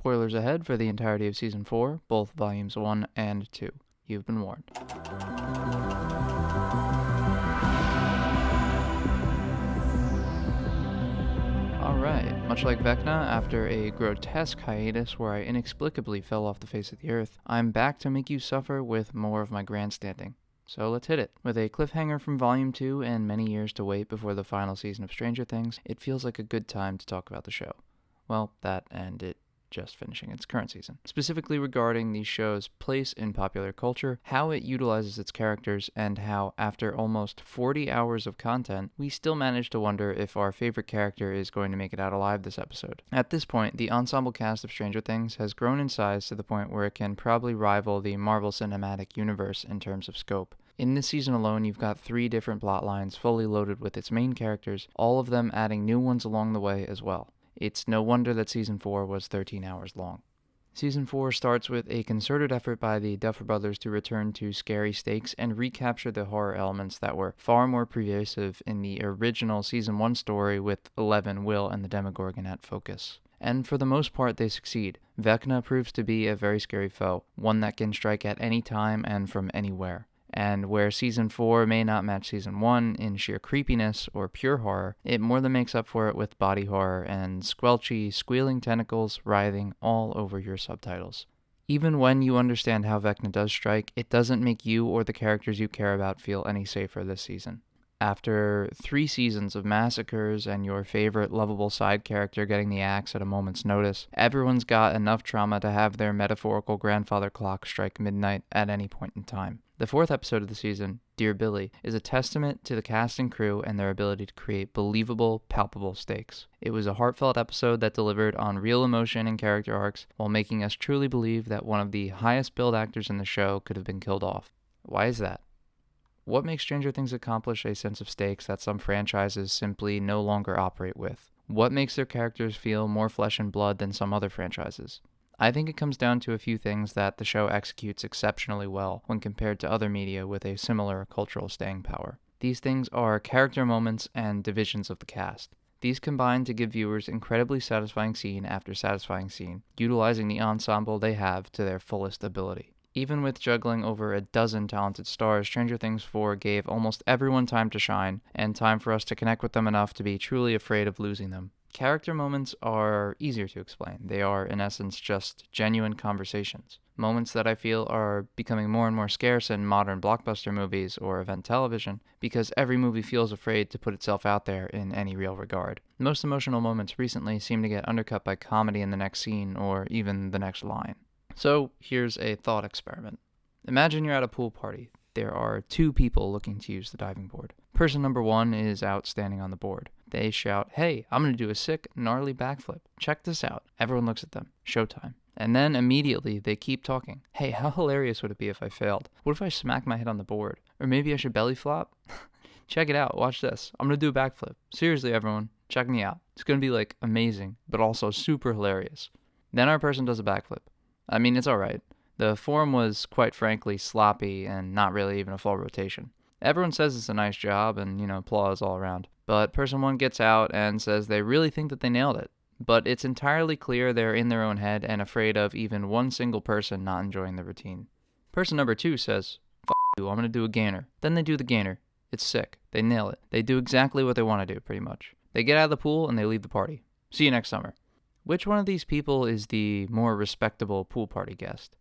Spoilers ahead for the entirety of Season 4, both Volumes 1 and 2. You've been warned. Alright, much like Vecna, after a grotesque hiatus where I inexplicably fell off the face of the earth, I'm back to make you suffer with more of my grandstanding. So let's hit it. With a cliffhanger from Volume 2 and many years to wait before the final season of Stranger Things, it feels like a good time to talk about the show. Well, that and it just finishing its current season. Specifically regarding the show's place in popular culture, how it utilizes its characters, and how, after almost 40 hours of content, we still manage to wonder if our favorite character is going to make it out alive this episode. At this point, the ensemble cast of Stranger Things has grown in size to the point where it can probably rival the Marvel Cinematic Universe in terms of scope. In this season alone, you've got 3 different plot lines fully loaded with its main characters, all of them adding new ones along the way as well. It's no wonder that Season 4 was 13 hours long. Season 4 starts with a concerted effort by the Duffer Brothers to return to scary stakes and recapture the horror elements that were far more pervasive in the original Season 1 story with Eleven, Will, and the Demogorgon at focus. And for the most part, they succeed. Vecna proves to be a very scary foe, one that can strike at any time and from anywhere. And where Season 4 may not match Season 1 in sheer creepiness or pure horror, it more than makes up for it with body horror and squelchy, squealing tentacles writhing all over your subtitles. Even when you understand how Vecna does strike, it doesn't make you or the characters you care about feel any safer this season. After 3 seasons of massacres and your favorite lovable side character getting the axe at a moment's notice, everyone's got enough trauma to have their metaphorical grandfather clock strike midnight at any point in time. The 4th episode of the season, Dear Billy, is a testament to the cast and crew and their ability to create believable, palpable stakes. It was a heartfelt episode that delivered on real emotion and character arcs while making us truly believe that one of the highest billed actors in the show could have been killed off. Why is that? What makes Stranger Things accomplish a sense of stakes that some franchises simply no longer operate with? What makes their characters feel more flesh and blood than some other franchises? I think it comes down to a few things that the show executes exceptionally well when compared to other media with a similar cultural staying power. These things are character moments and divisions of the cast. These combine to give viewers incredibly satisfying scene after satisfying scene, utilizing the ensemble they have to their fullest ability. Even with juggling over a dozen talented stars, Stranger Things 4 gave almost everyone time to shine, and time for us to connect with them enough to be truly afraid of losing them. Character moments are easier to explain. They are, in essence, just genuine conversations. Moments that I feel are becoming more and more scarce in modern blockbuster movies or event television, because every movie feels afraid to put itself out there in any real regard. Most emotional moments recently seem to get undercut by comedy in the next scene or even the next line. So here's a thought experiment. Imagine you're at a pool party. There are 2 people looking to use the diving board. Person number 1 is out standing on the board. They shout, "Hey, I'm going to do a sick, gnarly backflip. Check this out." Everyone looks at them. Showtime. And then immediately they keep talking. "Hey, how hilarious would it be if I failed? What if I smack my head on the board? Or maybe I should belly flop? Check it out. Watch this. I'm going to do a backflip. Seriously, everyone, check me out. It's going to be amazing, but also super hilarious." Then our person does a backflip. I mean, it's alright. The form was, quite frankly, sloppy and not really even a full rotation. Everyone says it's a nice job and, applause all around. But person 1 gets out and says they really think that they nailed it. But it's entirely clear they're in their own head and afraid of even one single person not enjoying the routine. Person number 2 says, "F*** you, I'm gonna do a gainer." Then they do the gainer. It's sick. They nail it. They do exactly what they want to do, pretty much. They get out of the pool and they leave the party. See you next summer. Which one of these people is the more respectable pool party guest?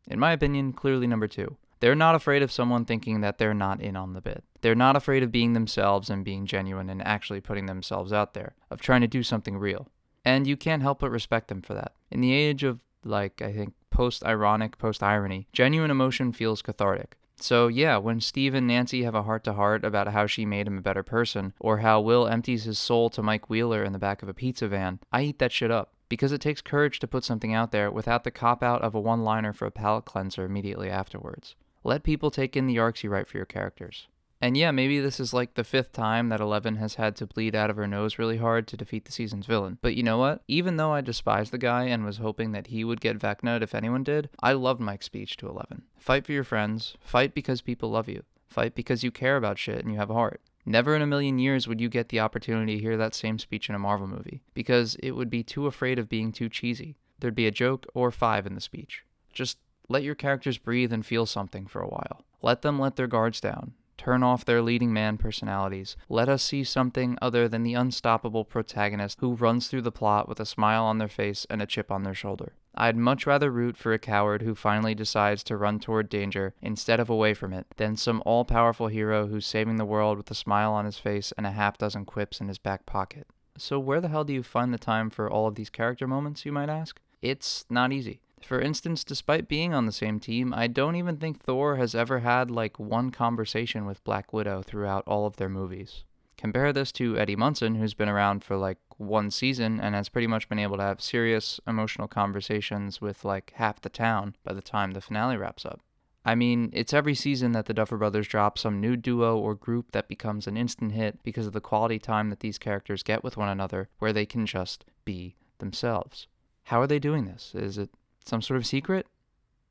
In my opinion, clearly number 2. They're not afraid of someone thinking that they're not in on the bit. They're not afraid of being themselves and being genuine and actually putting themselves out there, of trying to do something real. And you can't help but respect them for that. In the age of, I think, post-ironic, post-irony, genuine emotion feels cathartic. So yeah, when Steve and Nancy have a heart-to-heart about how she made him a better person, or how Will empties his soul to Mike Wheeler in the back of a pizza van, I eat that shit up. Because it takes courage to put something out there without the cop-out of a one-liner for a palate cleanser immediately afterwards. Let people take in the arcs you write for your characters. And yeah, maybe this is the 5th time that Eleven has had to bleed out of her nose really hard to defeat the season's villain. But you know what? Even though I despised the guy and was hoping that he would get Vecna'd if anyone did, I loved Mike's speech to Eleven. Fight for your friends. Fight because people love you. Fight because you care about shit and you have a heart. Never in a million years would you get the opportunity to hear that same speech in a Marvel movie, because it would be too afraid of being too cheesy. There'd be a joke or 5 in the speech. Just let your characters breathe and feel something for a while. Let them let their guards down. Turn off their leading man personalities. Let us see something other than the unstoppable protagonist who runs through the plot with a smile on their face and a chip on their shoulder. I'd much rather root for a coward who finally decides to run toward danger instead of away from it than some all-powerful hero who's saving the world with a smile on his face and a half-dozen quips in his back pocket. So where the hell do you find the time for all of these character moments, you might ask? It's not easy. For instance, despite being on the same team, I don't even think Thor has ever had like one conversation with Black Widow throughout all of their movies. Compare this to Eddie Munson, who's been around for like one season and has pretty much been able to have serious, emotional conversations with like half the town by the time the finale wraps up. I mean, it's every season that the Duffer Brothers drop some new duo or group that becomes an instant hit because of the quality time that these characters get with one another where they can just be themselves. How are they doing this? Is it some sort of secret?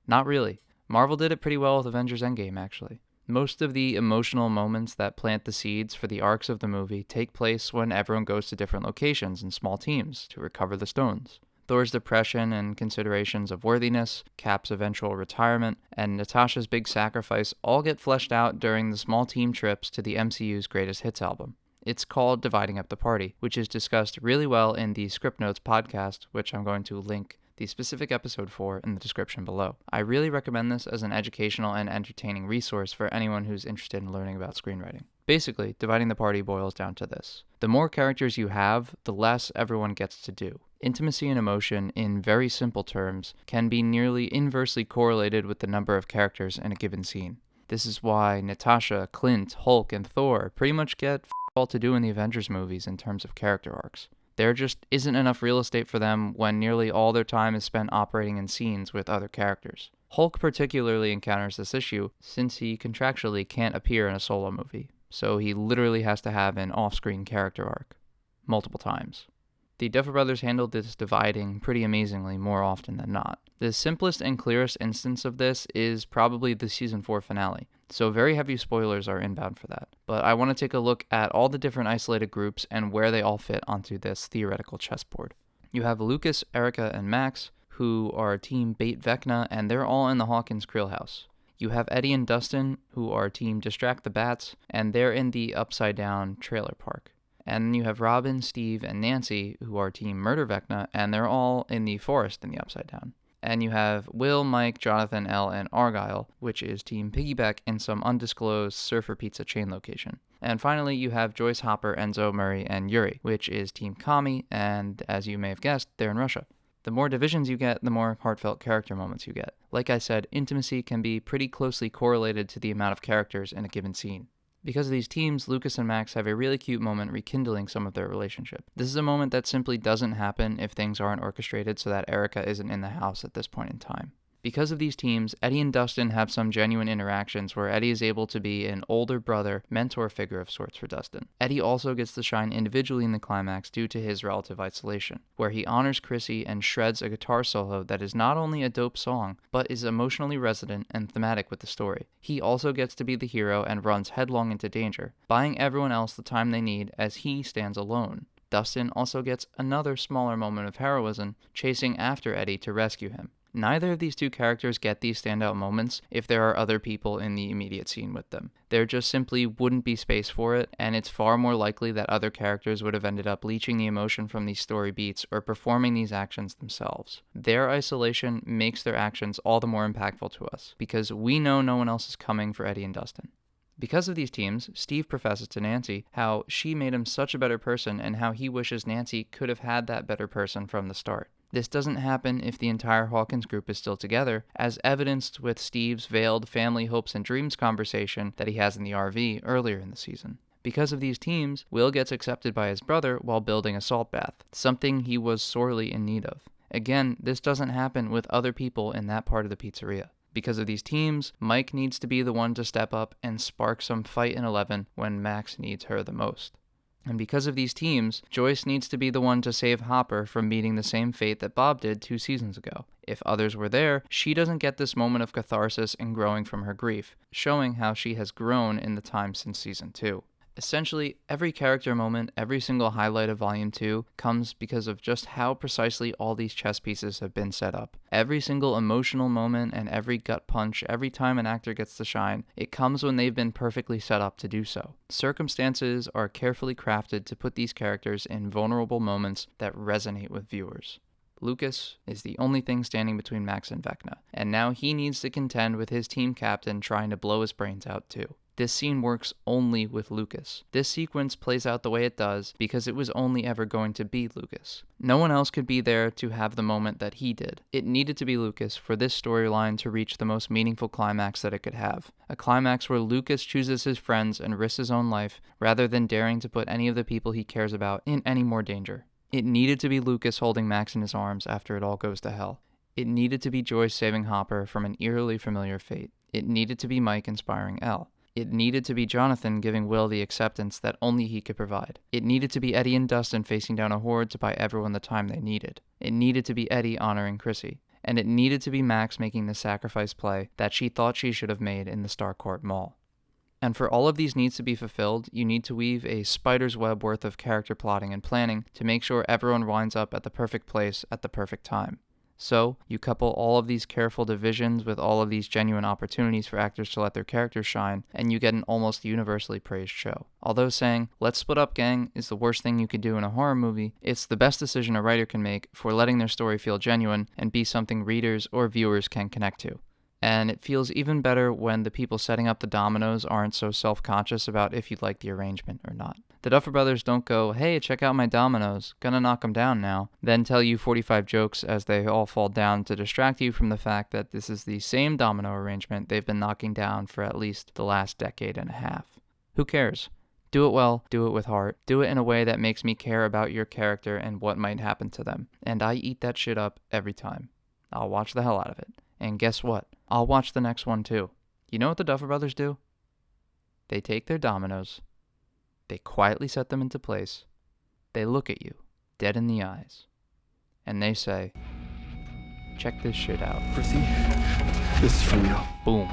Not really. Marvel did it pretty well with Avengers Endgame, actually. Most of the emotional moments that plant the seeds for the arcs of the movie take place when everyone goes to different locations in small teams to recover the stones. Thor's depression and considerations of worthiness, Cap's eventual retirement, and Natasha's big sacrifice all get fleshed out during the small team trips to the MCU's Greatest Hits album. It's called Dividing Up the Party, which is discussed really well in the Script Notes podcast, which I'm going to link the specific episode for in the description below. I really recommend this as an educational and entertaining resource for anyone who's interested in learning about screenwriting. Basically, Dividing the Party boils down to this. The more characters you have, the less everyone gets to do. Intimacy and emotion, in very simple terms, can be nearly inversely correlated with the number of characters in a given scene. This is why Natasha, Clint, Hulk, and Thor pretty much get all to do in the Avengers movies in terms of character arcs. There just isn't enough real estate for them when nearly all their time is spent operating in scenes with other characters. Hulk particularly encounters this issue since he contractually can't appear in a solo movie, so he literally has to have an off-screen character arc. Multiple times. The Duffer Brothers handled this dividing pretty amazingly more often than not. The simplest and clearest instance of this is probably the Season 4 finale, so very heavy spoilers are inbound for that. But I want to take a look at all the different isolated groups and where they all fit onto this theoretical chessboard. You have Lucas, Erica, and Max, who are Team Bait Vecna, and they're all in the Hawkins Krill house. You have Eddie and Dustin, who are Team Distract the Bats, and they're in the Upside Down trailer park. And then you have Robin, Steve, and Nancy, who are Team Murder Vecna, and they're all in the forest in the Upside Down. And you have Will, Mike, Jonathan, Elle, and Argyle, which is Team Piggyback in some undisclosed Surfer Pizza chain location. And finally, you have Joyce, Hopper, Enzo, Murray, and Yuri, which is Team Kami, and as you may have guessed, they're in Russia. The more divisions you get, the more heartfelt character moments you get. Like I said, intimacy can be pretty closely correlated to the amount of characters in a given scene. Because of these teams, Lucas and Max have a really cute moment rekindling some of their relationship. This is a moment that simply doesn't happen if things aren't orchestrated so that Erica isn't in the house at this point in time. Because of these teams, Eddie and Dustin have some genuine interactions where Eddie is able to be an older brother, mentor figure of sorts for Dustin. Eddie also gets to shine individually in the climax due to his relative isolation, where he honors Chrissy and shreds a guitar solo that is not only a dope song, but is emotionally resonant and thematic with the story. He also gets to be the hero and runs headlong into danger, buying everyone else the time they need as he stands alone. Dustin also gets another smaller moment of heroism, chasing after Eddie to rescue him. Neither of these two characters get these standout moments if there are other people in the immediate scene with them. There just simply wouldn't be space for it, and it's far more likely that other characters would have ended up leeching the emotion from these story beats or performing these actions themselves. Their isolation makes their actions all the more impactful to us, because we know no one else is coming for Eddie and Dustin. Because of these teams, Steve professes to Nancy how she made him such a better person and how he wishes Nancy could have had that better person from the start. This doesn't happen if the entire Hawkins group is still together, as evidenced with Steve's veiled family hopes and dreams conversation that he has in the RV earlier in the season. Because of these teams, Will gets accepted by his brother while building a salt bath, something he was sorely in need of. Again, this doesn't happen with other people in that part of the pizzeria. Because of these teams, Mike needs to be the one to step up and spark some fight in 11 when Max needs her the most. And because of these teams, Joyce needs to be the one to save Hopper from meeting the same fate that Bob did 2 seasons ago. If others were there, she doesn't get this moment of catharsis and growing from her grief, showing how she has grown in the time since season 2. Essentially, every character moment, every single highlight of Volume 2 comes because of just how precisely all these chess pieces have been set up. Every single emotional moment and every gut punch, every time an actor gets to shine, it comes when they've been perfectly set up to do so. Circumstances are carefully crafted to put these characters in vulnerable moments that resonate with viewers. Lucas is the only thing standing between Max and Vecna, and now he needs to contend with his team captain trying to blow his brains out too. This scene works only with Lucas. This sequence plays out the way it does because it was only ever going to be Lucas. No one else could be there to have the moment that he did. It needed to be Lucas for this storyline to reach the most meaningful climax that it could have. A climax where Lucas chooses his friends and risks his own life rather than daring to put any of the people he cares about in any more danger. It needed to be Lucas holding Max in his arms after it all goes to hell. It needed to be Joyce saving Hopper from an eerily familiar fate. It needed to be Mike inspiring Elle. It needed to be Jonathan giving Will the acceptance that only he could provide. It needed to be Eddie and Dustin facing down a horde to buy everyone the time they needed. It needed to be Eddie honoring Chrissy. And it needed to be Max making the sacrifice play that she thought she should have made in the Starcourt Mall. And for all of these needs to be fulfilled, you need to weave a spider's web worth of character plotting and planning to make sure everyone winds up at the perfect place at the perfect time. So, you couple all of these careful divisions with all of these genuine opportunities for actors to let their characters shine, and you get an almost universally praised show. Although saying, "let's split up, gang," is the worst thing you could do in a horror movie, it's the best decision a writer can make for letting their story feel genuine and be something readers or viewers can connect to. And it feels even better when the people setting up the dominoes aren't so self-conscious about if you like the arrangement or not. The Duffer Brothers don't go, "hey, check out my dominoes, gonna knock them down now," then tell you 45 jokes as they all fall down to distract you from the fact that this is the same domino arrangement they've been knocking down for at least the last decade and a half. Who cares? Do it well, do it with heart, do it in a way that makes me care about your character and what might happen to them. And I eat that shit up every time. I'll watch the hell out of it. And guess what? I'll watch the next one too. You know what the Duffer Brothers do? They take their dominoes, they quietly set them into place, they look at you, dead in the eyes, and they say, "check this shit out." Chrissy, this is from you. Boom.